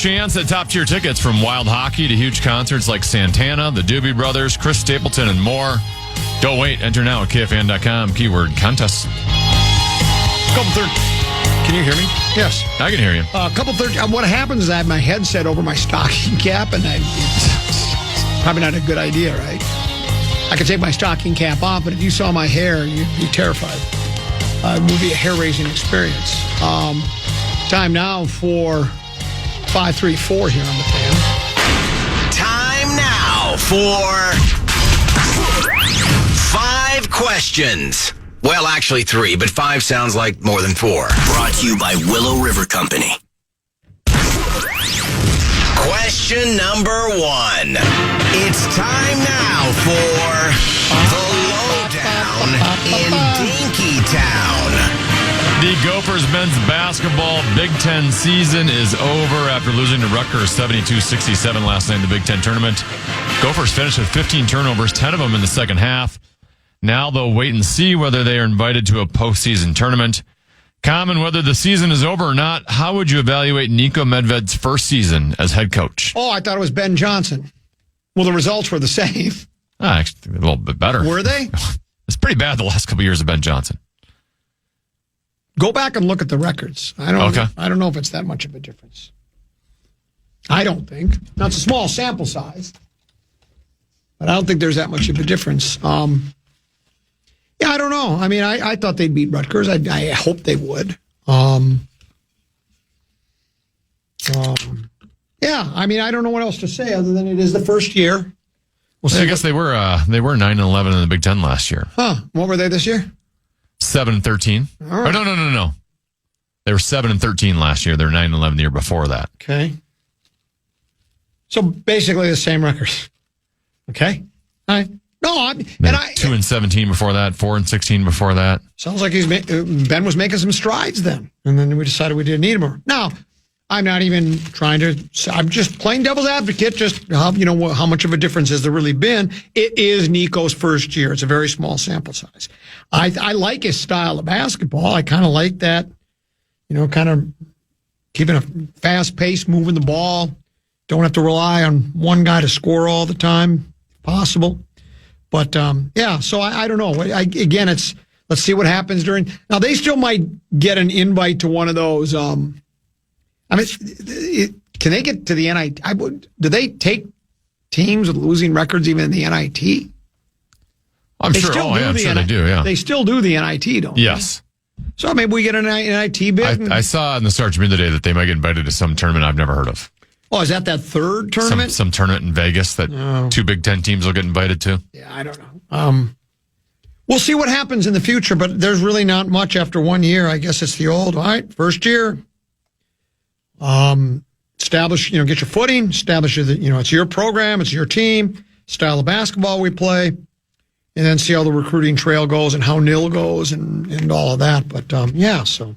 chance at top-tier tickets from wild hockey to huge concerts like Santana, the Doobie Brothers, Chris Stapleton, and more. Don't wait. Enter now at KFAN.com. Keyword contest. Can you hear me? Yes. I can hear you. What happens is I have my headset over my stocking cap, and it's probably not a good idea, right? I could take my stocking cap off, but if you saw my hair, you'd be terrified. It would be a hair-raising experience. Time now for 534 here on the Fan. Time now for 5 questions. Well, actually 3, but 5 sounds like more than 4. Brought to you by Willow River Company. Question number 1. It's time now for the lowdown in Dinkytown. The Gophers men's basketball Big Ten season is over after losing to Rutgers 72-67 last night in the Big Ten tournament. Gophers finished with 15 turnovers, 10 of them in the second half. Now they'll wait and see whether they are invited to a postseason tournament. Common, whether the season is over or not, how would you evaluate Niko Medved's first season as head coach? Oh, I thought it was Ben Johnson. Well, the results were the same. Actually, a little bit better. Were they? It's pretty bad the last couple of years of Ben Johnson. Go back and look at the records. I don't know if it's that much of a difference. I don't think. Now, it's a small sample size, but I don't think there's that much of a difference. Yeah, I don't know. I mean, I thought they'd beat Rutgers. I hope they would. Yeah, I mean, I don't know what else to say other than it is the first year. We'll see. I guess they were 9-11 in the Big Ten last year. Huh? What were they this year? 7-13. Right. Oh, no. They were 7-13 last year. They were 9-11 the year before that. Okay. So basically the same record. Okay. All right. No, 2-17 before that, 4-16 before that. Sounds like Ben was making some strides then, and then we decided we didn't need him. Now, I'm not even trying to. I'm just playing devil's advocate. Just how much of a difference has there really been? It is Niko's first year. It's a very small sample size. I like his style of basketball. I kind of like that. Kind of keeping a fast pace, moving the ball. Don't have to rely on one guy to score all the time, if possible. But, so I don't know. Again, let's see what happens now they still might get an invite to one of those, can they get to the NIT? Do they take teams with losing records even in the NIT? I'm sure they do, yeah. They still do the NIT, don't they? Yes. So maybe we get an NIT bid? I saw in the Star Tribune today that they might get invited to some tournament I've never heard of. Oh, is that third tournament? Some tournament in Vegas that 2 Big Ten teams will get invited to. Yeah, I don't know. We'll see what happens in the future, but there's really not much after 1 year. I guess it's the old, all right, first year. Establish, get your footing, establish that, it's your program, it's your team, style of basketball we play, and then see how the recruiting trail goes and how NIL goes and all of that. But, so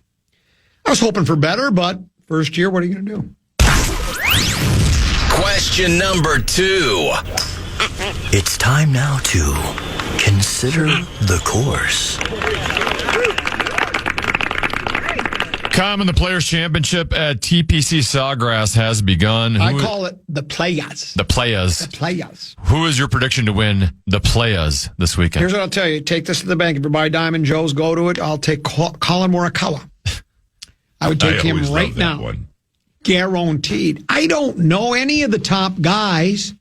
I was hoping for better, but first year, what are you going to do? Question number 2. It's time now to consider the course. Common, the Players' Championship at TPC Sawgrass has begun. I call it the Playaz. The Playaz. The Playaz. Who is your prediction to win the Playaz this weekend? Here's what I'll tell you. Take this to the bank. If you buy Diamond Joe's, go to it. I'll take Colin Morikawa. I would take him right now. One. Guaranteed. I don't know any of the top guys.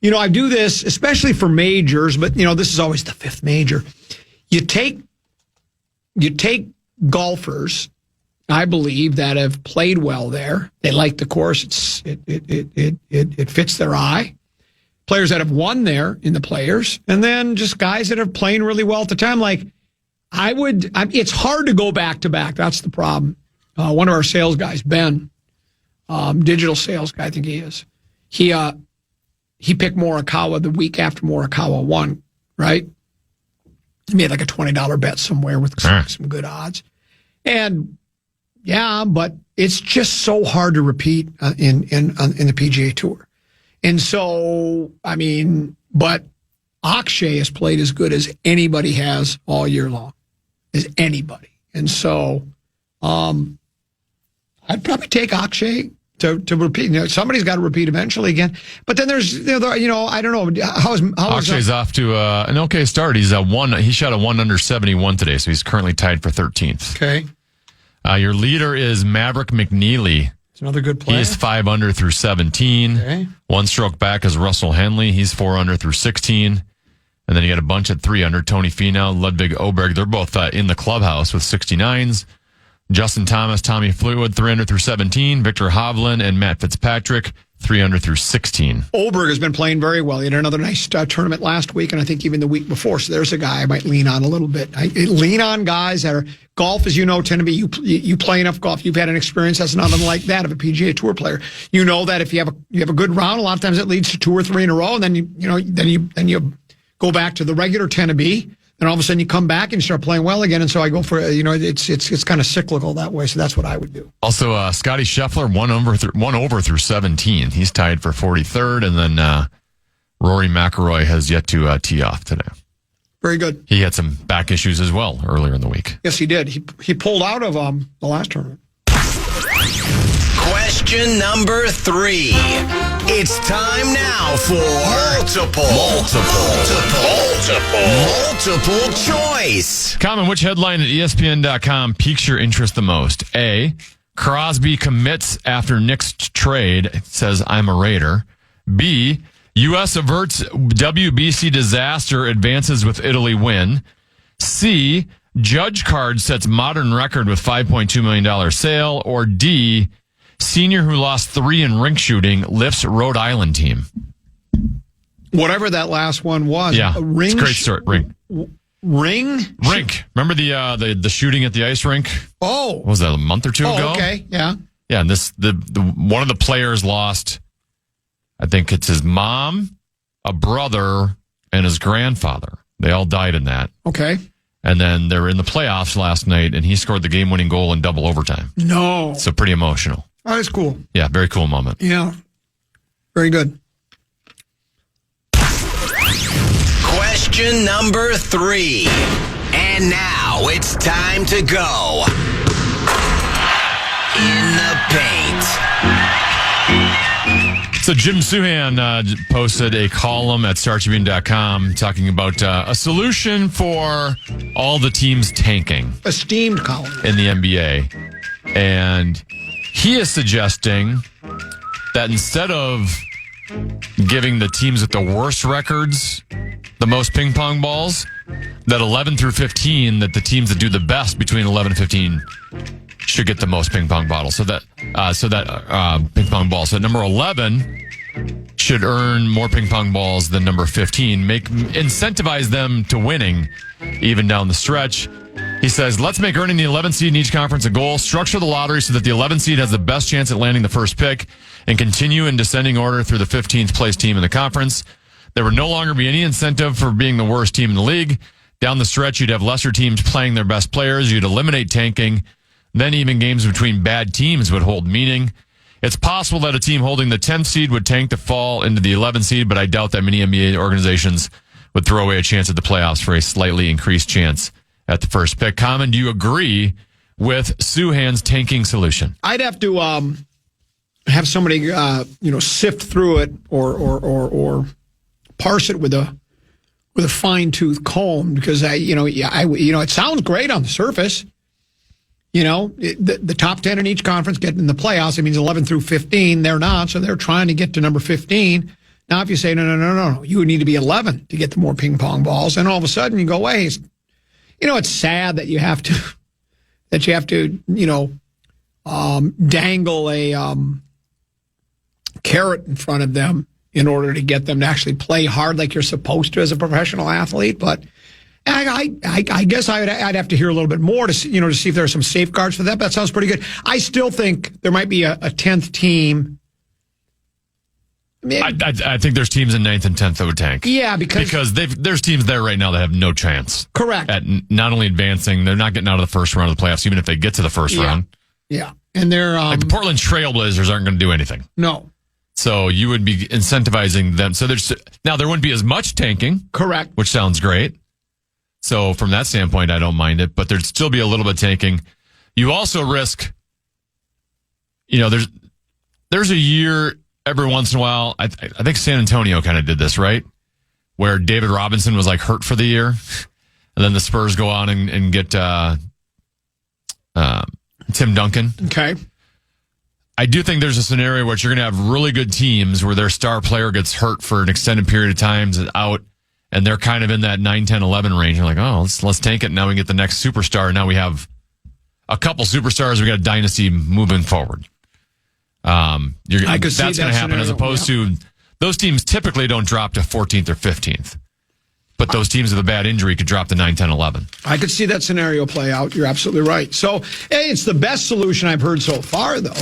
I do this, especially for majors, but, this is always the 5th major. You take golfers, I believe, that have played well there. They like the course. It fits their eye. Players that have won there in the Players, and then just guys that are playing really well at the time. It's hard to go back to back. That's the problem. One of our sales guys, Ben, digital sales guy, I think he is. He picked Morikawa the week after Morikawa won, right? He made like a $20 bet somewhere with some good odds. And but it's just so hard to repeat in the PGA Tour. And so, but Akshay has played as good as anybody has all year long, as anybody. And so, I'd probably take Akshay to repeat. Somebody's got to repeat eventually again. But then there's, I don't know. Akshay's off to an okay start. He's he shot a 1 under 71 today, so he's currently tied for 13th. Okay. Your leader is Maverick McNeely. It's another good player. He is 5 under through 17. Okay. 1 stroke back is Russell Henley. He's 4 under through 16. And then you got a bunch at 3 under. Tony Finau, Ludwig Oberg. They're both in the clubhouse with 69s. Justin Thomas, Tommy Fleetwood, 3 under through 17. Victor Hovland and Matt Fitzpatrick, 3 under through 16. Oberg has been playing very well. He had another nice tournament last week, and I think even the week before. So there's a guy I might lean on a little bit. I lean on guys that are golf, as you know, tend to be you play enough golf. You've had an experience that's not unlike that of a PGA Tour player. You know that if you have a good round, a lot of times it leads to 2 or 3 in a row, and then you go back to the regular 10 to be. Then all of a sudden you come back and you start playing well again. And so I go for, it's kind of cyclical that way. So that's what I would do. Also, Scotty Scheffler, 1 over through 17. He's tied for 43rd. And then Rory McIlroy has yet to tee off today. Very good. He had some back issues as well earlier in the week. Yes, he did. He pulled out of the last tournament. Question number 3. It's time now for multiple choice. Common, which headline at ESPN.com piques your interest the most? A, Crosby commits after Knicks trade. It says, I'm a Raider. B, U.S. averts WBC disaster, advances with Italy win. C, Judge card sets modern record with $5.2 million sale. Or D, senior who lost 3 in rink shooting lifts Rhode Island team. Whatever that last one was. Yeah, ring, it's a great start. Ring. Rink? Remember the shooting at the ice rink? Oh. What was that, a month or two ago? Okay, yeah. Yeah, and the one of the players lost, I think it's his mom, a brother, and his grandfather. They all died in that. Okay. And then they were in the playoffs last night, and he scored the game-winning goal in double overtime. No. So pretty emotional. Oh, that's cool. Yeah, very cool moment. Yeah. Very good. Question number 3. And now it's time to go in the paint. So Jim Souhan posted a column at StarTribune.com talking about a solution for all the teams tanking. Esteemed column. In the NBA. And he is suggesting that instead of giving the teams with the worst records the most ping pong balls, that 11 through 15, that the teams that do the best between 11 and 15 should get the most ping pong bottles. So that ping pong balls. So number 11 should earn more ping pong balls than number 15. Incentivize them to winning even down the stretch. He says, let's make earning the 11th seed in each conference a goal. Structure the lottery so that the 11th seed has the best chance at landing the first pick, and continue in descending order through the 15th place team in the conference. There would no longer be any incentive for being the worst team in the league. Down the stretch, you'd have lesser teams playing their best players. You'd eliminate tanking. Then even games between bad teams would hold meaning. It's possible that a team holding the 10th seed would tank to fall into the 11th seed, but I doubt that many NBA organizations would throw away a chance at the playoffs for a slightly increased chance at the first pick. Common, do you agree with Souhan's tanking solution? I'd have to have somebody sift through it or parse it with a fine tooth comb, because it sounds great on the surface. The top 10 in each conference get in the playoffs. It means 11 through 15. They're not, so they're trying to get to number 15. Now, if you say no, you would need to be 11 to get the more ping pong balls, and all of a sudden you go, wait, it's sad that you have to dangle a carrot in front of them in order to get them to actually play hard like you're supposed to as a professional athlete. But I guess I'd have to hear a little bit more to see if there are some safeguards for that. But that sounds pretty good. I still think there might be a 10th team. I think there's teams in 9th and 10th that would tank. Yeah, because there's teams there right now that have no chance. Correct. At not only advancing, they're not getting out of the first round of the playoffs, even if they get to the first round. Yeah, and they're like the Portland Trailblazers aren't going to do anything. No. So you would be incentivizing them. So there wouldn't be as much tanking. Correct. Which sounds great. So from that standpoint, I don't mind it, but there'd still be a little bit of tanking. You also risk, there's a year every once in a while. I think San Antonio kind of did this, right? Where David Robinson was like hurt for the year, and then the Spurs go on and get Tim Duncan. Okay. I do think there's a scenario where you're going to have really good teams where their star player gets hurt for an extended period of time, is out, and they're kind of in that 9, 10, 11 range. You're like, oh, let's tank it. Now we get the next superstar. Now we have a couple superstars. We got a dynasty moving forward. I could see that's going to happen, as opposed to those teams typically don't drop to 14th or 15th. But those teams with a bad injury could drop to 9, 10, 11. I could see that scenario play out. You're absolutely right. So, hey, it's the best solution I've heard so far, though.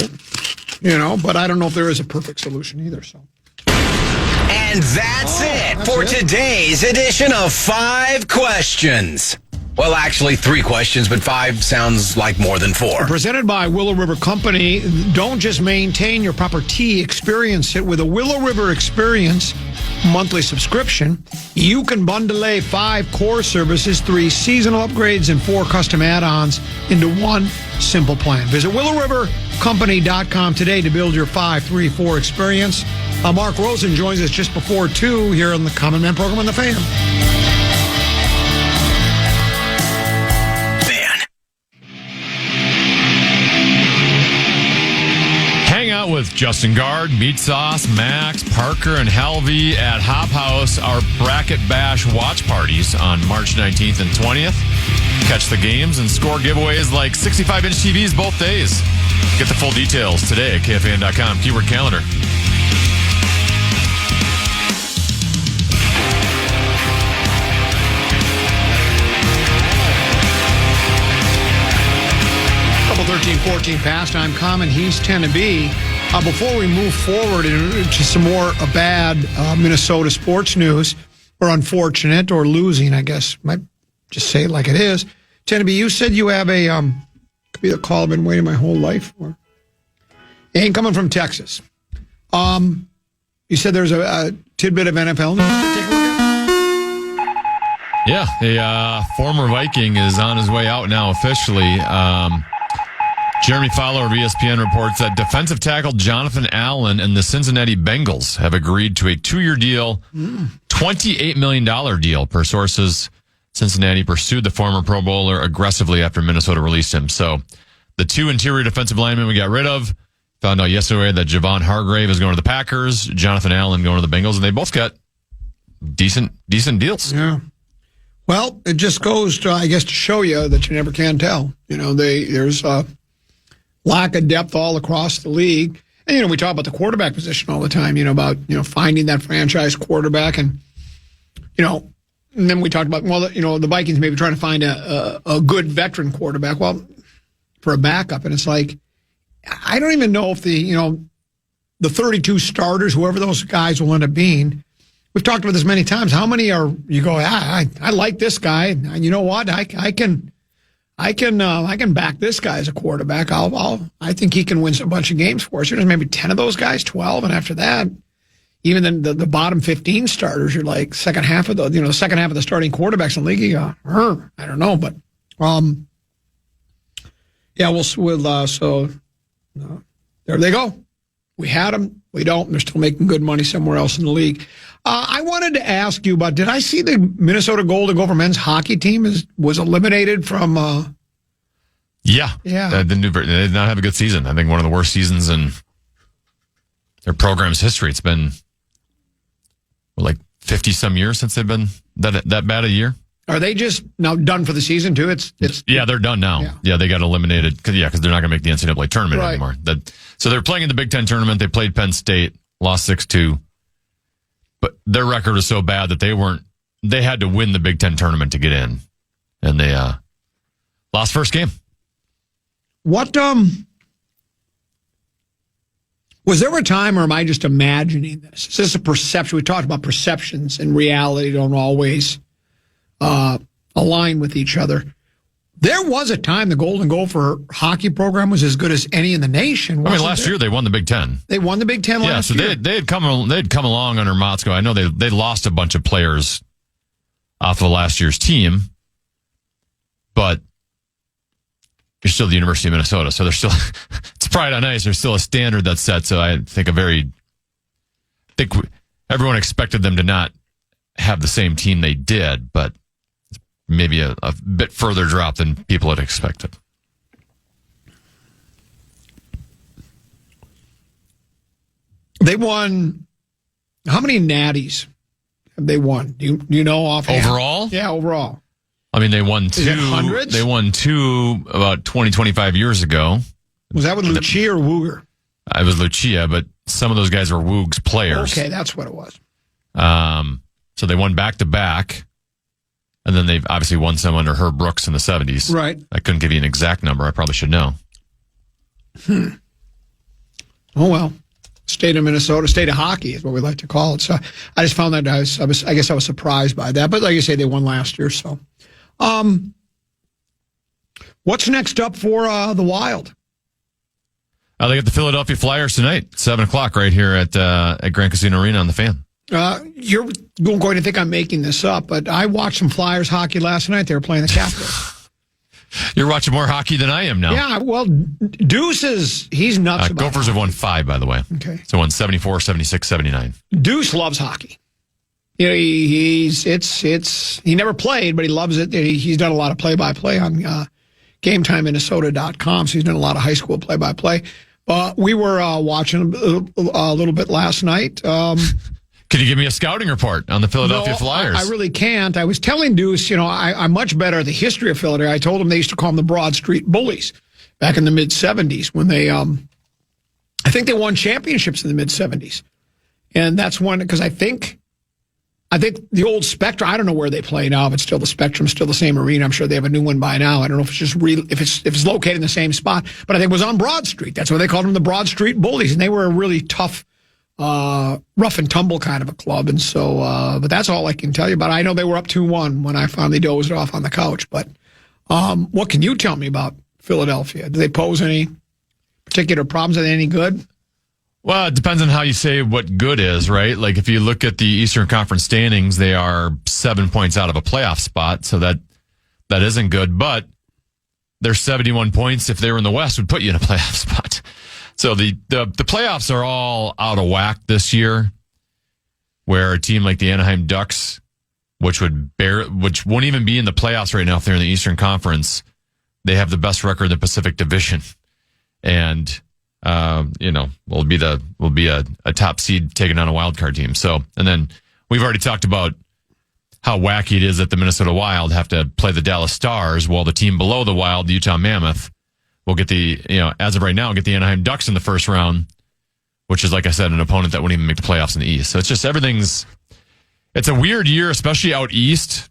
But I don't know if there is a perfect solution either. So, and that's it for today's edition of 5 Questions. Well, actually, 3 questions, but 5 sounds like more than 4. Presented by Willow River Company. Don't just maintain your proper tea, experience it with a Willow River Experience monthly subscription. You can bundle 5 core services, 3 seasonal upgrades, and 4 custom add-ons into one simple plan. Visit willowrivercompany.com today to build your 5-3-4 experience. Mark Rosen joins us just before 2 here on the Common Man program on the Fan. With Justin Guard, Meat Sauce, Max, Parker, and Halvey at Hop House, our Bracket Bash watch parties on March 19th and 20th. Catch the games and score giveaways like 65-inch TVs both days. Get the full details today at KFAN.com. Keyword calendar. Couple 13-14 pastime common. He's 10 to be. Before we move forward into some more bad Minnesota sports news, or unfortunate, or losing, I guess, might just say it like it is. Tenby, you said you have a, could be the call I've been waiting my whole life for. Ain't coming from Texas. You said there's a tidbit of NFL news to take a look at? Yeah, a former Viking is on his way out now officially. Jeremy Fowler of ESPN reports that defensive tackle Jonathan Allen and the Cincinnati Bengals have agreed to a 2-year deal, $28 million deal per sources. Cincinnati pursued the former Pro Bowler aggressively after Minnesota released him. So the 2 interior defensive linemen we got rid of, found out yesterday that Javon Hargrave is going to the Packers, Jonathan Allen going to the Bengals, and they both got decent deals. Yeah. Well, it just goes to, I guess, to show you that you never can tell. There's lack of depth all across the league. And, we talk about the quarterback position all the time, about finding that franchise quarterback. And, and then we talked about, the Vikings maybe trying to find a good veteran quarterback, for a backup. And it's like, I don't even know if the 32 starters, whoever those guys will end up being, we've talked about this many times. How many are, you go, I like this guy. And you know what? I can back this guy as a quarterback. I think he can win a bunch of games for us. There's maybe 10 of those guys, 12, and after that, even then the bottom 15 starters, you're like second half of the starting quarterbacks in the league. You go, I don't know, but there they go. We had them. We don't. They're still making good money somewhere else in the league. I wanted to ask you about, did I see the Minnesota Golden Gopher men's hockey team was eliminated from... Yeah. They did not have a good season. I think one of the worst seasons in their program's history. It's been, 50-some years since they've been that bad a year. Are they just now done for the season, too? Yeah, they're done now. Yeah, they got eliminated. Because they're not going to make the NCAA tournament anymore. So they're playing in the Big Ten tournament. They played Penn State, lost 6-2. But their record was so bad that they had to win the Big Ten tournament to get in. And they lost first game. What, was there a time, or am I just imagining this? Is this a perception? We talked about perceptions and reality don't always align with each other. There was a time the Golden Gopher hockey program was as good as any in the nation. Last year they won the Big Ten. They won the Big Ten last year. Yeah, so they'd come along under Motzko. I know they lost a bunch of players off of last year's team, but you're still the University of Minnesota. So there's still, it's probably not nice. There's still a standard that's set. So I think everyone expected them to not have the same team they did, but maybe a bit further drop than people had expected. They won, how many natties have they won? Do you know offhand? Overall? Yeah, overall. I mean, they won two. Is it hundreds? They won two about 20, 25 years ago. Was that with Lucia or Wooger? It was Lucia, but some of those guys were Woog's players. Okay, that's what it was. So they won back-to-back, and then they've obviously won some under Herb Brooks in the 70s. Right. I couldn't give you an exact number. I probably should know. Oh, well. State of Minnesota, state of hockey is what we like to call it. So I just found that I guess I was surprised by that. But like you say, they won last year. So, what's next up for the Wild? They get the Philadelphia Flyers tonight, 7:00 right here at Grand Casino Arena on the Fan. You're going to think I'm making this up, but I watched some Flyers hockey last night. They were playing the Capitals. You're watching more hockey than I am now. Yeah, well, Deuce he's nuts about Gophers have won 5, by the way. Okay. So won 74, 76, 79. Deuce loves hockey. You know, he never played, but he loves it. He's done a lot of play-by-play on GameTimeMinnesota.com, so he's done a lot of high school play-by-play. We were watching a little bit last night. Could you give me a scouting report on the Philadelphia Flyers? I really can't. I was telling Deuce, I'm much better at the history of Philadelphia. I told him they used to call them the Broad Street Bullies back in the mid-'70s when they, I think they won championships in the mid-'70s. And that's one, because I think the old Spectrum, I don't know where they play now, if it's still the Spectrum, still the same arena. I'm sure they have a new one by now. I don't know if it's just if it's located in the same spot, but I think it was on Broad Street. That's why they called them the Broad Street Bullies. And they were a really tough, rough and tumble kind of a club. And so, but that's all I can tell you about. I know they were up 2-1 when I finally dozed off on the couch. But what can you tell me about Philadelphia? Do they pose any particular problems? Are they any good? Well, it depends on how you say what good is, right? Like if you look at the Eastern Conference standings, they are 7 points out of a playoff spot. So that isn't good, but their 71 points, if they were in the West, would put you in a playoff spot. So the playoffs are all out of whack this year, where a team like the Anaheim Ducks, which won't even be in the playoffs right now if they're in the Eastern Conference, they have the best record in the Pacific Division, and will be a top seed taking on a wild card team. So, and then we've already talked about how wacky it is that the Minnesota Wild have to play the Dallas Stars, while the team below the Wild, the Utah Mammoth, will get as of right now, get the Anaheim Ducks in the first round, which is, like I said, an opponent that wouldn't even make the playoffs in the East. So it's just it's a weird year, especially out East.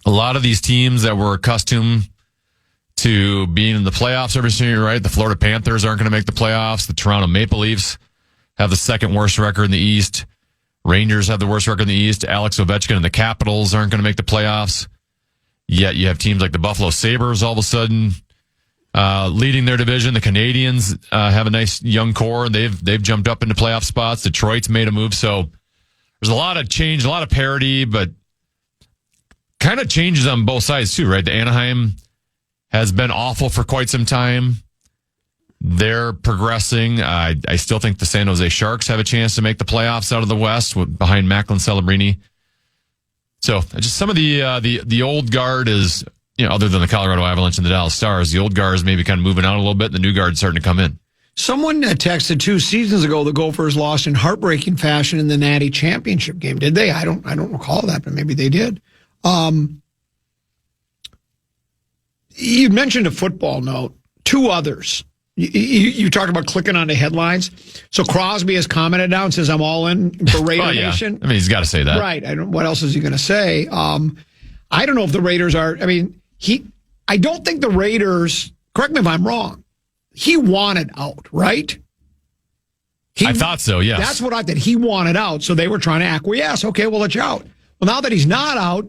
A lot of these teams that were accustomed to being in the playoffs every single year, right? The Florida Panthers aren't going to make the playoffs. The Toronto Maple Leafs have the second worst record in the East. Rangers have the worst record in the East. Alex Ovechkin and the Capitals aren't going to make the playoffs. Yet you have teams like the Buffalo Sabres all of a sudden leading their division. The Canadians have a nice young core. They've jumped up into playoff spots. Detroit's made a move. So there's a lot of change, a lot of parity, but kind of changes on both sides too, right? The Anaheim has been awful for quite some time. They're progressing. I still think the San Jose Sharks have a chance to make the playoffs out of the West behind Macklin Celebrini. So just some of the old guard is, other than the Colorado Avalanche and the Dallas Stars, the old guard is maybe kind of moving out a little bit. The new guard is starting to come in. Someone texted 2 seasons ago the Gophers lost in heartbreaking fashion in the Natty Championship game. Did they? I don't recall that, but maybe they did. You mentioned a football note. 2 others. You talked about clicking on the headlines. So Crosby has commented now and says, I'm all in for Raider Nation. I mean, he's got to say that. Right. What else is he going to say? I don't know if the Raiders are, I don't think the Raiders, correct me if I'm wrong, he wanted out, right? I thought so, yes. That's what I thought. He wanted out, so they were trying to acquiesce. Okay, we'll let you out. Well, now that he's not out,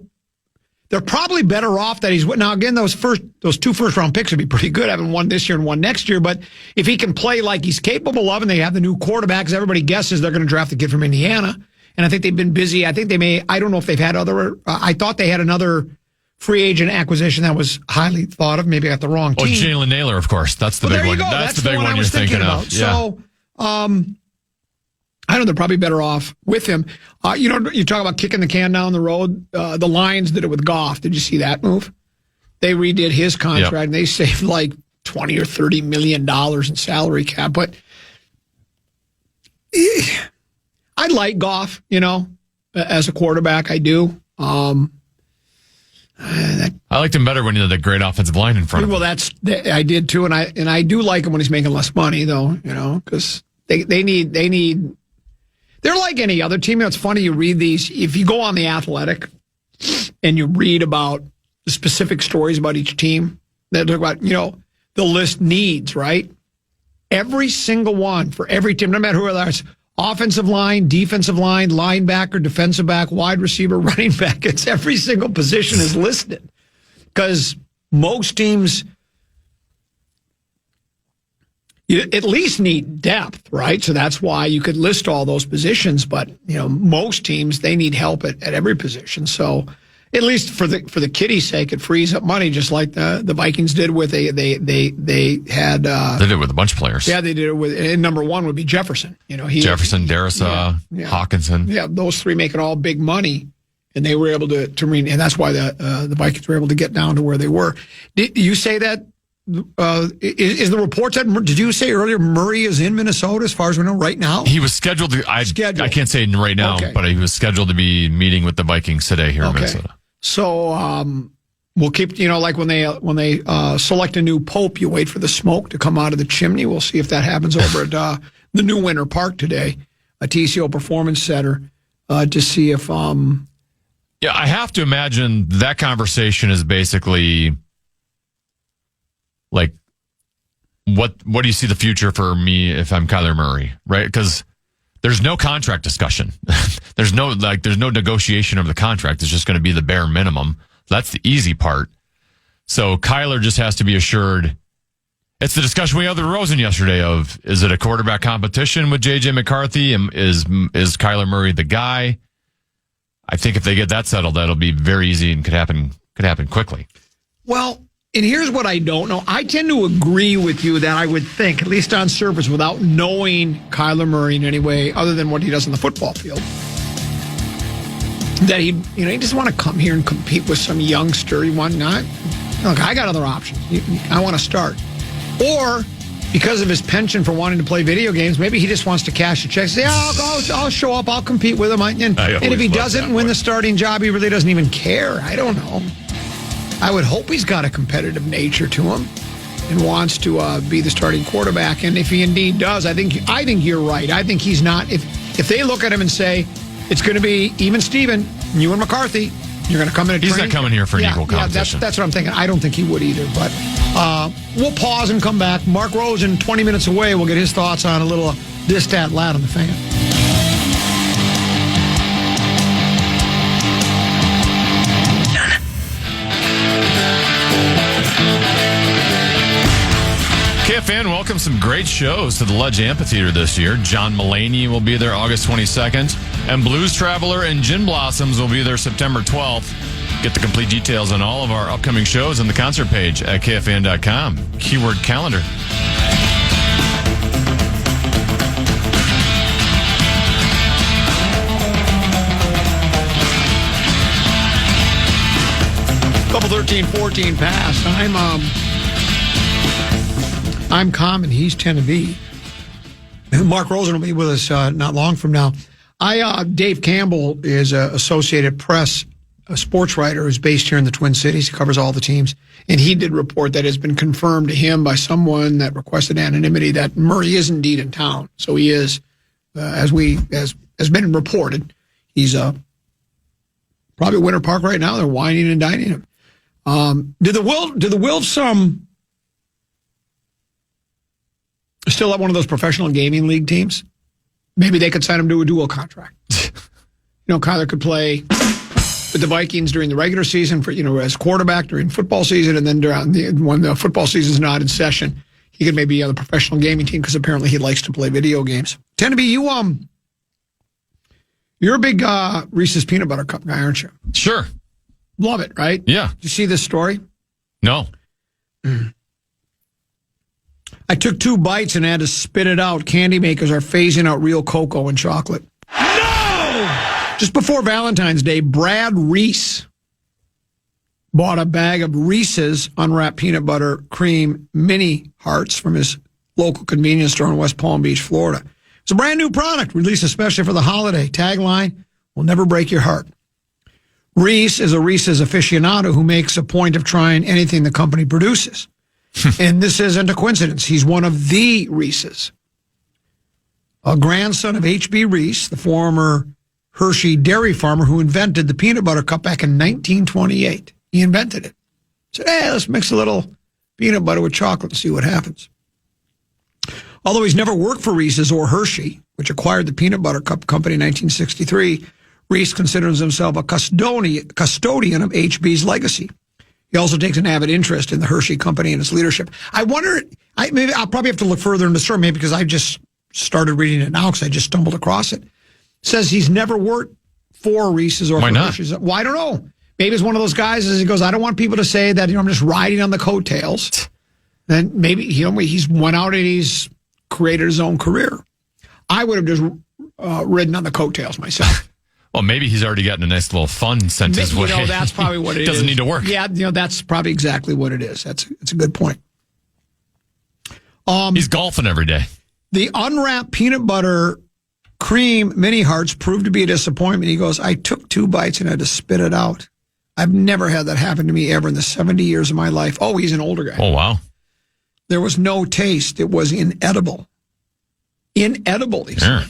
they're probably better off that he's... Now, again, those 2 first-round picks would be pretty good, having one this year and one next year, but if he can play like he's capable of, and they have the new quarterbacks, everybody guesses they're going to draft the kid from Indiana, and I think they've been busy. I think they may... I don't know if they've had other... I thought they had another free agent acquisition that was highly thought of. Maybe I got the wrong team. Oh, Jalen Naylor, of course. That's the big one. That's the big one you're thinking of. Yeah. So, I know they're probably better off with him. You talk about kicking the can down the road. The Lions did it with Goff. Did you see that move? They redid his contract, and they saved like $20 or $30 million in salary cap. But I like Goff, as a quarterback. I do. I liked him better when he had that great offensive line in front of him. Well, I did too, and I do like him when he's making less money, though. Because they need. They're like any other team. It's funny, you read these. If you go on The Athletic and you read about the specific stories about each team, they talk about, the list needs, right? Every single one for every team, no matter who it is, offensive line, defensive line, linebacker, defensive back, wide receiver, running back. It's every single position is listed because most teams you at least need depth, right? So that's why you could list all those positions. But most teams, they need help at every position. So at least for the kiddies' sake, it frees up money, just like the Vikings did with they had they did it with a bunch of players. Yeah, they did it with. And number one would be Jefferson. Jefferson, Darrisaw, Hawkinson. Yeah, those three making all big money, and they were able to and that's why the Vikings were able to get down to where they were. Did you say that? Is the report that, did you say earlier Murray is in Minnesota as far as we know right now? He was scheduled to, I can't say right now, but he was scheduled to be meeting with the Vikings today here in Minnesota. So we'll keep, like when they select a new pope, you wait for the smoke to come out of the chimney. We'll see if that happens over at the new Winter Park today, a TCO Performance Center, to see if... Yeah, I have to imagine that conversation is basically... like, what do you see the future for me if I'm Kyler Murray, right? Because there's no contract discussion. there's no negotiation of the contract. It's just going to be the bare minimum. That's the easy part. So Kyler just has to be assured. It's the discussion we had with Rosen yesterday of, is it a quarterback competition with J.J. McCarthy? Is Kyler Murray the guy? I think if they get that settled, that'll be very easy and could happen quickly. Well, and here's what I don't know. I tend to agree with you that I would think, at least on surface, without knowing Kyler Murray in any way other than what he does on the football field, that he doesn't want to come here and compete with some youngster. He want not. Look, I got other options. I want to start. Or because of his penchant for wanting to play video games, maybe he just wants to cash a check. Say, I'll show up. I'll compete with him. And if he doesn't win the starting job, he really doesn't even care. I don't know. I would hope he's got a competitive nature to him and wants to be the starting quarterback. And if he indeed does, I think you're right. I think he's not. If they look at him and say it's going to be even Steven, you and McCarthy, you're going to come in and he's not coming here for an equal competition. That's what I'm thinking. I don't think he would either. But we'll pause and come back. Mark Rosen, 20 minutes away. We'll get his thoughts on a little this, that, loud on the Fan. KFAN welcomes some great shows to the Ledge Amphitheater this year. John Mulaney will be there August 22nd, and Blues Traveler and Gin Blossoms will be there September 12th. Get the complete details on all of our upcoming shows on the concert page at KFAN.com. Keyword calendar. Couple 13-14 past. I'm Common. He's 10 to be. Mark Rosen will be with us not long from now. Dave Campbell is an Associated Press sports writer who's based here in the Twin Cities. He covers all the teams. And he did report that it's been confirmed to him by someone that requested anonymity that Murray is indeed in town. So he is, as been reported, he's probably at Winter Park right now. They're whining and dining him. Did the Wilfs still have one of those professional gaming league teams? Maybe they could sign him to a dual contract. Kyler could play with the Vikings during the regular season for as quarterback during football season, and then when the football season's not in session, he could maybe be on the professional gaming team because apparently he likes to play video games. Tend to be you're a big Reese's peanut butter cup guy, aren't you? Sure. Love it, right? Yeah. Did you see this story? No. I took 2 bites and had to spit it out. Candy makers are phasing out real cocoa and chocolate. No! Just before Valentine's Day, Brad Reese bought a bag of Reese's unwrapped peanut butter cream mini hearts from his local convenience store in West Palm Beach, Florida. It's a brand new product released especially for the holiday. Tagline, will never break your heart. Reese is a Reese's aficionado who makes a point of trying anything the company produces. And this isn't a coincidence. He's one of the Reeses. A grandson of H.B. Reese, the former Hershey dairy farmer who invented the peanut butter cup back in 1928. He invented it. Said, hey, let's mix a little peanut butter with chocolate and see what happens. Although he's never worked for Reese's or Hershey, which acquired the peanut butter cup company in 1963, Reese considers himself a custodian of HB's legacy. He also takes an avid interest in the Hershey company and its leadership. I wonder, maybe I'll probably have to look further in the story, maybe because I just started reading it now because I just stumbled across it. It says he's never worked for Reese's or for Hershey's. Well, I don't know. Maybe it's one of those guys as he goes, I don't want people to say that I'm just riding on the coattails. Then maybe he's went out and he's created his own career. I would have just ridden on the coattails myself. Well, maybe he's already gotten a nice little fun sent his way. That's probably what it Doesn't need to work. Yeah, that's probably exactly what it is. That's a good point. He's golfing every day. The unwrapped peanut butter cream mini hearts proved to be a disappointment. He goes, I took 2 bites and had to spit it out. I've never had that happen to me ever in the 70 years of my life. Oh, he's an older guy. Oh, wow. There was no taste. It was inedible. Inedible, he said.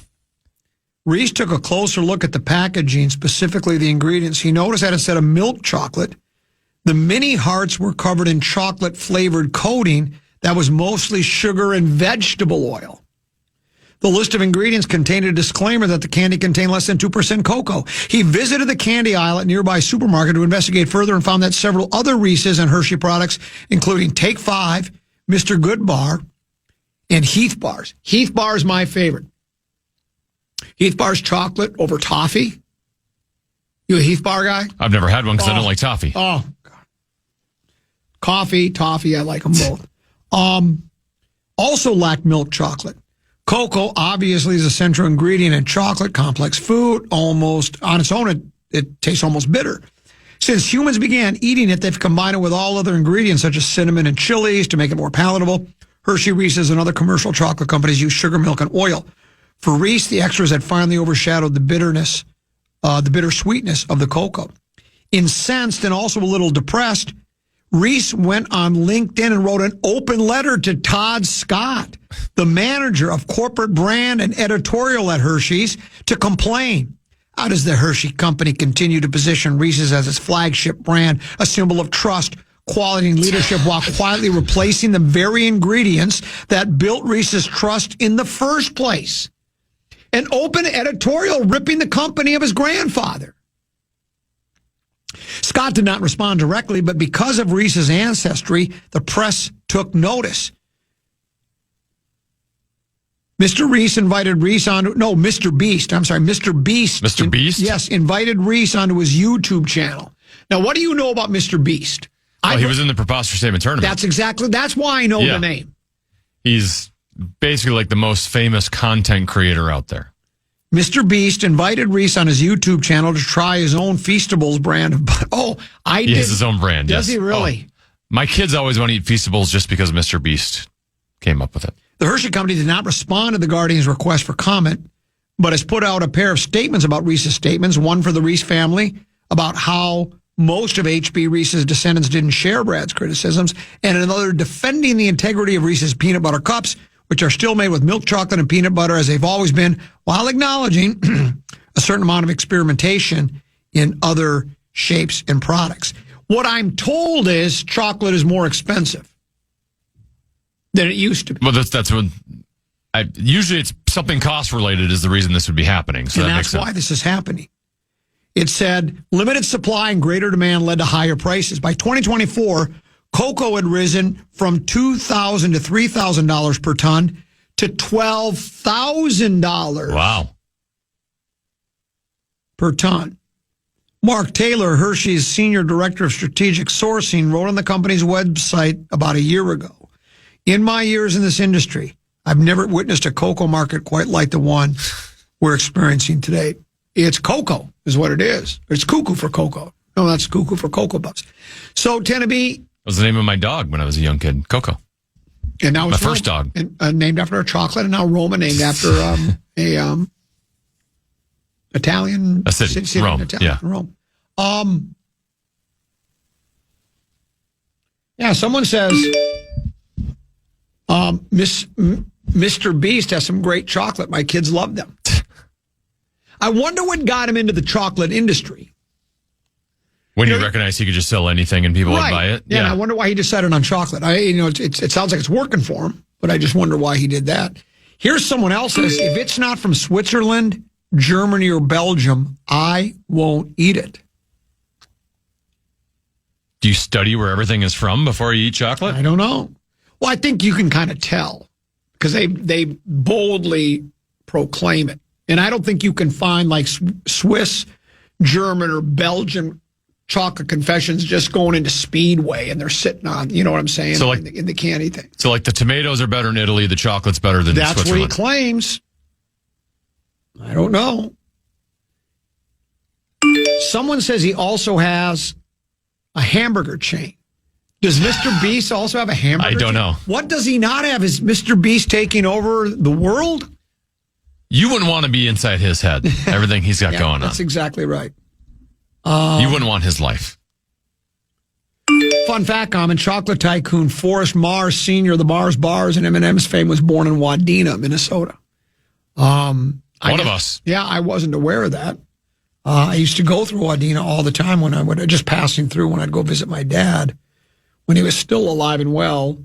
Reese took a closer look at the packaging, specifically the ingredients. He noticed that instead of milk chocolate, the mini hearts were covered in chocolate-flavored coating that was mostly sugar and vegetable oil. The list of ingredients contained a disclaimer that the candy contained less than 2% cocoa. He visited the candy aisle at a nearby supermarket to investigate further and found that several other Reese's and Hershey products, including Take 5, Mr. Good Bar, and Heath Bars. Heath Bar is my favorite. Heath Bar's chocolate over toffee. You a Heath Bar guy? I've never had one because I don't like toffee. Oh, God. Coffee, toffee, I like them both. Also lack milk chocolate. Cocoa obviously is a central ingredient in chocolate, complex food. Almost on its own, it tastes almost bitter. Since humans began eating it, they've combined it with all other ingredients such as cinnamon and chilies to make it more palatable. Hershey, Reese's, and other commercial chocolate companies use sugar, milk, and oil. For Reese, the extras had finally overshadowed the bitterness, the bitter sweetness of the cocoa. Incensed and also a little depressed, Reese went on LinkedIn and wrote an open letter to Todd Scott, the manager of corporate brand and editorial at Hershey's, to complain. How does the Hershey company continue to position Reese's as its flagship brand, a symbol of trust, quality, and leadership, while quietly replacing the very ingredients that built Reese's trust in the first place? An open editorial ripping the company of his grandfather. Scott did not respond directly, but because of Reese's ancestry, the press took notice. Mr. Beast invited Reese onto, no, Mr. Beast, I'm sorry, Mr. Beast. Mr. Beast? Yes, invited Reese onto his YouTube channel. Now, what do you know about Mr. Beast? Oh, he was in the Preposterous Statement Tournament. That's why I know the name. He's basically like the most famous content creator out there. Mr. Beast invited Reese on his YouTube channel to try his own Feastables brand. He has his own brand, Does he really? Oh, my kids always want to eat Feastables just because Mr. Beast came up with it. The Hershey company did not respond to the Guardian's request for comment, but has put out a pair of statements about Reese's statements, one for the Reese family about how most of H.B. Reese's descendants didn't share Brad's criticisms, and another defending the integrity of Reese's peanut butter cups, which are still made with milk chocolate and peanut butter as they've always been, while acknowledging a certain amount of experimentation in other shapes and products. What I'm told is chocolate is more expensive than it used to be. Well, that's when usually it's something cost related is the reason this would be happening. So and that that's makes sense. why this is happening. It said limited supply and greater demand led to higher prices. By 2024, cocoa had risen from $2,000 to $3,000 per ton to $12,000 Wow. per ton. Mark Taylor, Hershey's Senior Director of Strategic Sourcing, wrote on the company's website about a year ago, in my years in this industry, I've never witnessed a cocoa market quite like the one we're experiencing today. It's cocoa is what it is. It's cuckoo for cocoa. No, that's cuckoo for Cocoa Puffs. So, Tennessee. That was the name of my dog when I was a young kid, Coco. And now it's my first dog. And, named after a chocolate, and now Roma named after a Italian city Rome. Rome. Yeah, someone says Mr. Beast has some great chocolate. My kids love them. I wonder what got him into the chocolate industry. When you recognize he could just sell anything and people would buy it? Yeah, and I wonder why he decided on chocolate. It sounds like it's working for him, but I just wonder why he did that. Here's someone else says, if it's not from Switzerland, Germany, or Belgium, I won't eat it. Do you study where everything is from before you eat chocolate? I don't know. Well, I think you can kind of tell because they boldly proclaim it. And I don't think you can find like Swiss, German, or Belgian chocolate confessions just going into Speedway and they're sitting on, you know what I'm saying, so like, in the candy thing. So like the tomatoes are better in Italy, the chocolate's better than That's Switzerland. That's what he claims. I don't know. Someone says he also has a hamburger chain. Does Mr. Beast also have a hamburger chain? I don't know. What does he not have? Is Mr. Beast taking over the world? You wouldn't want to be inside his head, everything he's got going on. That's exactly right. You wouldn't want his life. Fun fact, Common chocolate tycoon Forrest Mars Sr., the Mars Bars and M&M's fame, was born in Wadena, Minnesota. One of us. Yeah, I wasn't aware of that. I used to go through Wadena all the time when I would, just passing through when I'd go visit my dad, when he was still alive and well.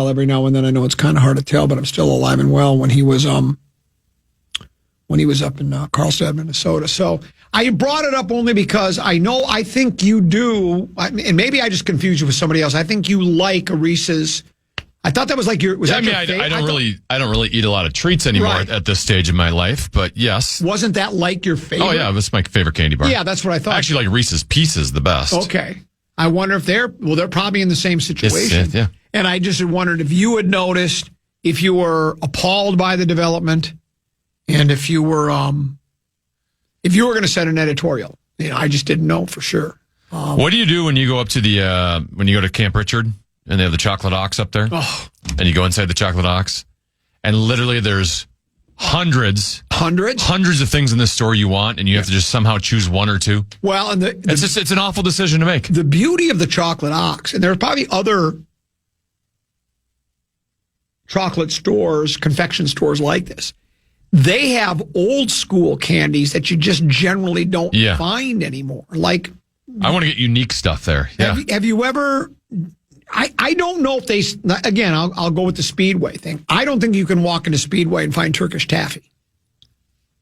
Every now and then, I know it's kind of hard to tell, but I'm still alive and well when he was up in Carlstadt, Minnesota. So I brought it up only because I think you do, and maybe I just confused you with somebody else. I think you like a Reese's. I thought that was like your. Was that your favorite? I don't really eat a lot of treats anymore at this stage of my life. But yes, wasn't that like your favorite? Oh yeah, it was my favorite candy bar. Yeah, that's what I thought. I actually like Reese's Pieces the best. Okay, I wonder if they're probably in the same situation. Yeah. And I just wondered if you had noticed, if you were appalled by the development, and if you were going to set an editorial. I just didn't know for sure. What do you do when you go up to when you go to Camp Richard? And they have the chocolate ox up there. Oh. And you go inside the chocolate ox. And literally there's hundreds of things in this store you want. And you have to just somehow choose one or two. Well, and it's an awful decision to make. The beauty of the chocolate ox, and there are probably other chocolate stores, confection stores like this. They have old school candies that you just generally don't find anymore. Like, I want to get unique stuff there. Yeah. Have you ever... I don't know if they, again, I'll go with the Speedway thing. I don't think you can walk into Speedway and find Turkish taffy.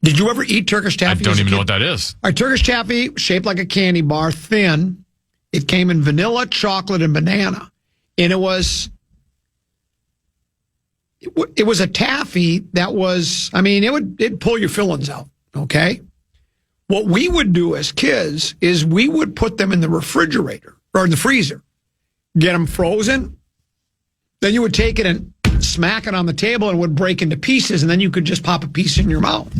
Did you ever eat Turkish taffy? I don't even know what that is. All right, Turkish taffy, shaped like a candy bar, thin. It came in vanilla, chocolate, and banana. And it was a taffy that was, it'd pull your fillings out, okay? What we would do as kids is we would put them in the refrigerator or in the freezer. Get them frozen. Then you would take it and smack it on the table and it would break into pieces, and then you could just pop a piece in your mouth.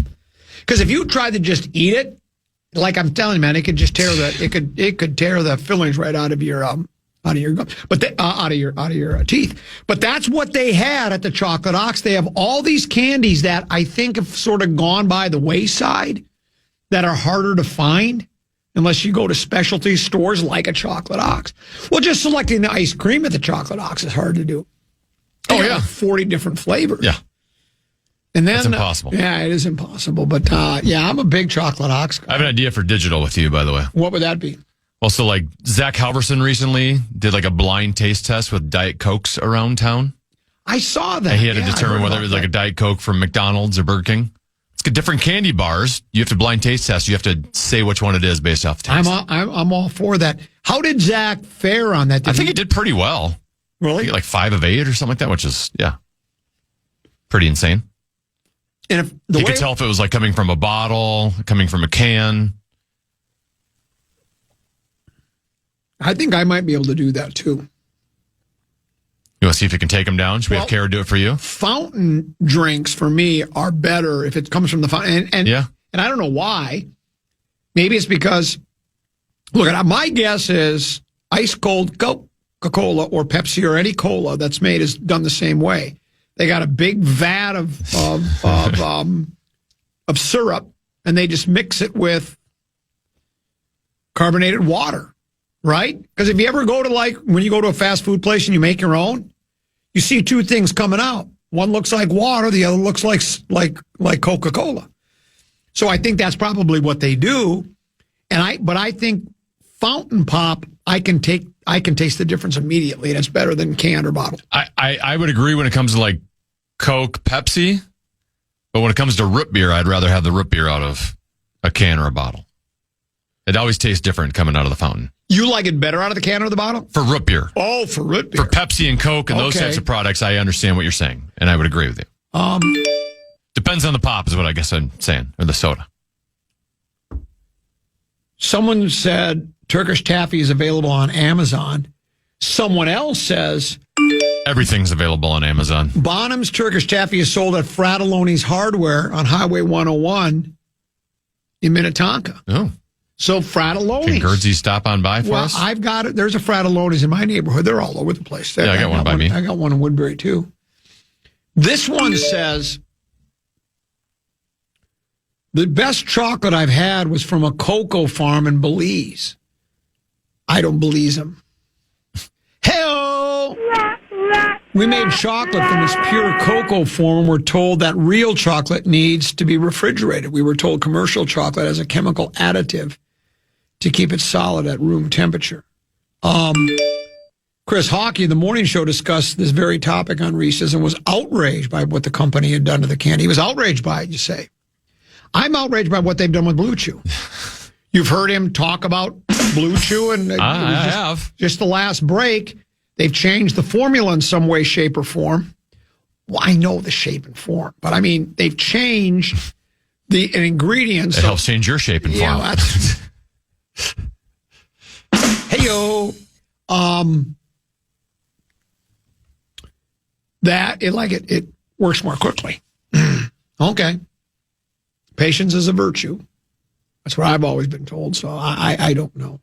Because if you tried to just eat it, like I'm telling you, man, it could just tear it could tear the fillings right out of your gum, out of your teeth. But that's what they had at the Chocolate Ox. They have all these candies that I think have sort of gone by the wayside that are harder to find. Unless you go to specialty stores like a Chocolate Ox. Well, just selecting the ice cream at the Chocolate Ox is hard to do. Oh, yeah. 40 different flavors. Yeah. And then, it's impossible. Yeah, it is impossible. But, I'm a big Chocolate Ox guy. I have an idea for digital with you, by the way. What would that be? Well, so like Zach Halverson recently did like a blind taste test with Diet Cokes around town. I saw that. And he had to determine whether it was like a Diet Coke from McDonald's or Burger King. Different candy bars. You have to blind taste test. You have to say which one it is based off the taste. I'm all for that. How did Zach fare on that? I think he did pretty well. Really? Like 5 of 8 or something like that, which is pretty insane. And if you could tell if it was like coming from a bottle, coming from a can. I think I might be able to do that too. You want to see if you can take them down? Should we have Kara do it for you? Fountain drinks for me are better if it comes from the fountain. And I don't know why. Maybe it's because, look, my guess is ice cold Coca-Cola or Pepsi or any cola that's made is done the same way. They got a big vat of syrup, and they just mix it with carbonated water, right? Because if you ever go to when you go to a fast food place and you make your own, you see two things coming out. One looks like water, the other looks like Coca-Cola. So I think that's probably what they do. But I think fountain pop, I can taste the difference immediately, and it's better than canned or bottled. I would agree when it comes to like Coke, Pepsi, but when it comes to root beer, I'd rather have the root beer out of a can or a bottle. It always tastes different coming out of the fountain. You like it better out of the can or the bottle? For root beer. Oh, for root beer. For Pepsi and Coke and those types of products, I understand what you're saying, and I would agree with you. Depends on the pop is what I guess I'm saying, or the soda. Someone said Turkish taffy is available on Amazon. Someone else says everything's available on Amazon. Bonham's Turkish taffy is sold at Fratelloni's Hardware on Highway 101 in Minnetonka. Oh. So Fratelloni's. Can Gerdsey stop on by for us? I've got it. There's a Fratelloni's in my neighborhood. They're all over the place. I got one by me. I got one in Woodbury, too. This one says, the best chocolate I've had was from a cocoa farm in Belize. I don't believe them. Hey-o! We made chocolate from this pure cocoa form and we're told that real chocolate needs to be refrigerated. We were told commercial chocolate has a chemical additive to keep it solid at room temperature. Chris Hockey, the morning show, discussed this very topic on Reese's and was outraged by what the company had done to the candy. He was outraged by it, you say. I'm outraged by what they've done with Blue Chew. You've heard him talk about Blue Chew, and I have. Just the last break, they've changed the formula in some way, shape, or form. Well, I know the shape and form, but I mean, they've changed the ingredients. It helps change your shape and form. Yeah, that's... Hey-yo. It works more quickly. Okay. Patience is a virtue. That's what I've always been told, so I don't know.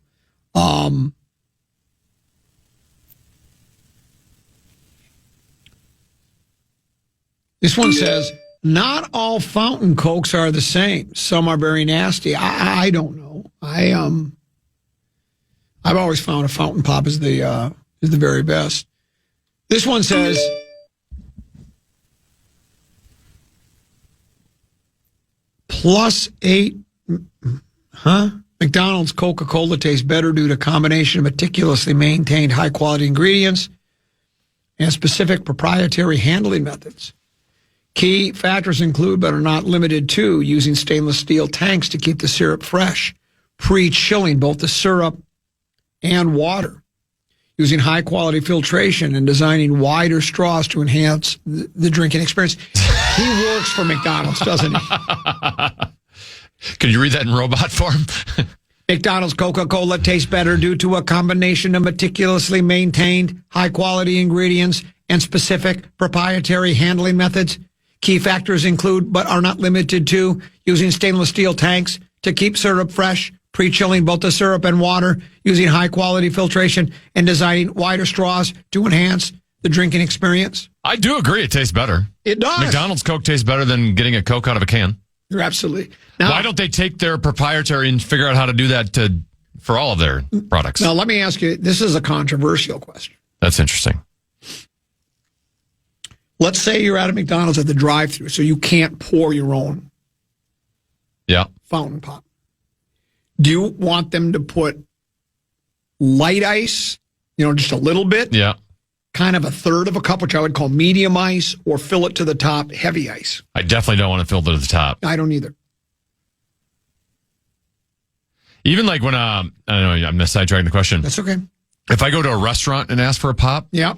This one says, not all fountain Cokes are the same. Some are very nasty. I don't know. I've always found a fountain pop is the very best. This one says, +8, McDonald's Coca-Cola tastes better due to a combination of meticulously maintained high-quality ingredients and specific proprietary handling methods. Key factors include, but are not limited to, using stainless steel tanks to keep the syrup fresh, pre-chilling both the syrup and water, using high-quality filtration, and designing wider straws to enhance the drinking experience. He works for McDonald's, doesn't he? Can you read that in robot form? McDonald's Coca-Cola tastes better due to a combination of meticulously maintained high-quality ingredients and specific proprietary handling methods. Key factors include, but are not limited to, using stainless steel tanks to keep syrup fresh, pre-chilling both the syrup and water, using high-quality filtration, and designing wider straws to enhance the drinking experience. I do agree it tastes better. It does. McDonald's Coke tastes better than getting a Coke out of a can. You're absolutely. Now, why don't they take their proprietary and figure out how to do that for all of their products? Now, let me ask you, this is a controversial question. That's interesting. Let's say you're at a McDonald's at the drive-thru, so you can't pour your own fountain pop. Do you want them to put light ice, just a little bit? Yeah. Kind of a third of a cup, which I would call medium ice, or fill it to the top, heavy ice? I definitely don't want to fill it to the top. I don't either. Even like when, I don't know, I'm sidetracking the question. That's okay. If I go to a restaurant and ask for a pop. Yeah.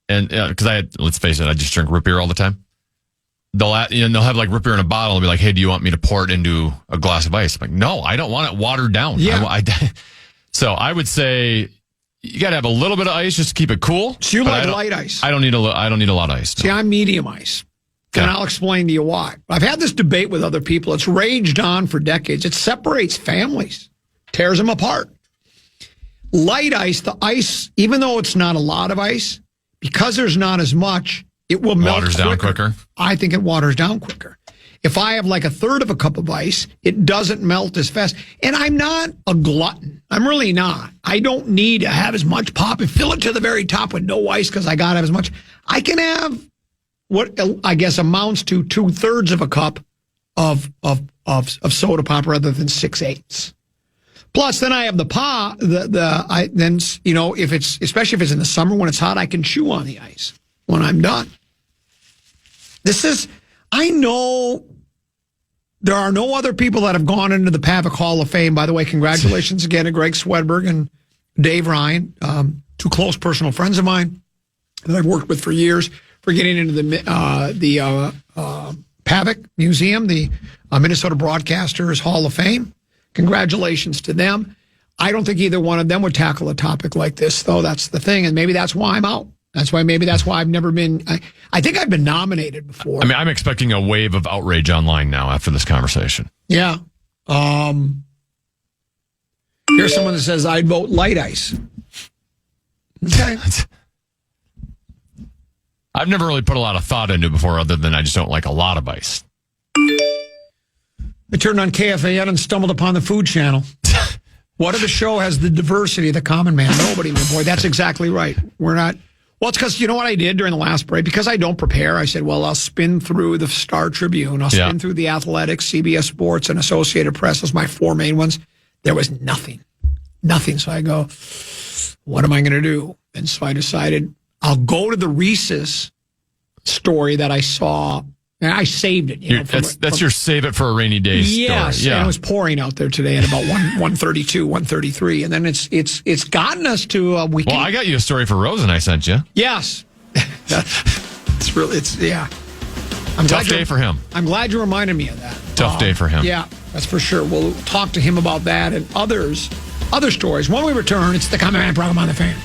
And because let's face it, I just drink root beer all the time. They'll have like root beer in a bottle and be like, hey, do you want me to pour it into a glass of ice? I'm like, no, I don't want it watered down. Yeah. So I would say you got to have a little bit of ice just to keep it cool. So you like light ice? I don't need a lot of ice. No. See, I'm medium ice. Okay. And I'll explain to you why. I've had this debate with other people. It's raged on for decades. It separates families, tears them apart. Light ice, the ice, even though it's not a lot of ice, because there's not as much, it will melt Waters down quicker. I think it waters down quicker. If I have like a third of a cup of ice, it doesn't melt as fast. And I'm not a glutton. I'm really not. I don't need to have as much pop and fill it to the very top with no ice because I got to have as much. I can have what I guess amounts to 2/3 of a cup of soda pop rather than 6/8. Plus, then I have the pop. If it's especially if it's in the summer when it's hot, I can chew on the ice when I'm done. I know there are no other people that have gone into the Pavic Hall of Fame. By the way, congratulations again to Greg Swedberg and Dave Ryan, two close personal friends of mine that I've worked with for years, for getting into the Pavic Museum, the Minnesota Broadcasters Hall of Fame. Congratulations to them. I don't think either one of them would tackle a topic like this, though. That's the thing, and maybe that's why I'm out. That's why I've never been. I think I've been nominated before. I mean, I'm expecting a wave of outrage online now after this conversation. Yeah. Here's someone that says I'd vote light ice. Okay. I've never really put a lot of thought into it before, other than I just don't like a lot of ice. I turned on KFAN and stumbled upon the Food Channel. What if the show has the diversity of the common man? Nobody, my boy. That's exactly right. We're not. Well, it's because you know what I did during the last break? Because I don't prepare, I said, well, I'll spin through the Star Tribune. I'll spin through the Athletics, CBS Sports, and Associated Press. Those are my four main ones. There was nothing. Nothing. So I go, what am I going to do? And so I decided I'll go to the Reese's story that I saw. And I saved it. That's your save it for a rainy day story. Yes, yeah. And it was pouring out there today at about 1:32, 1:33, and then it's gotten us to a weekend. Well, I got you a story for Rosen I sent you. Yes, yeah. Tough day for him. I'm glad you reminded me of that. Tough day for him. Yeah, that's for sure. We'll talk to him about that and other stories when we return. It's the Common Man program on the Fan.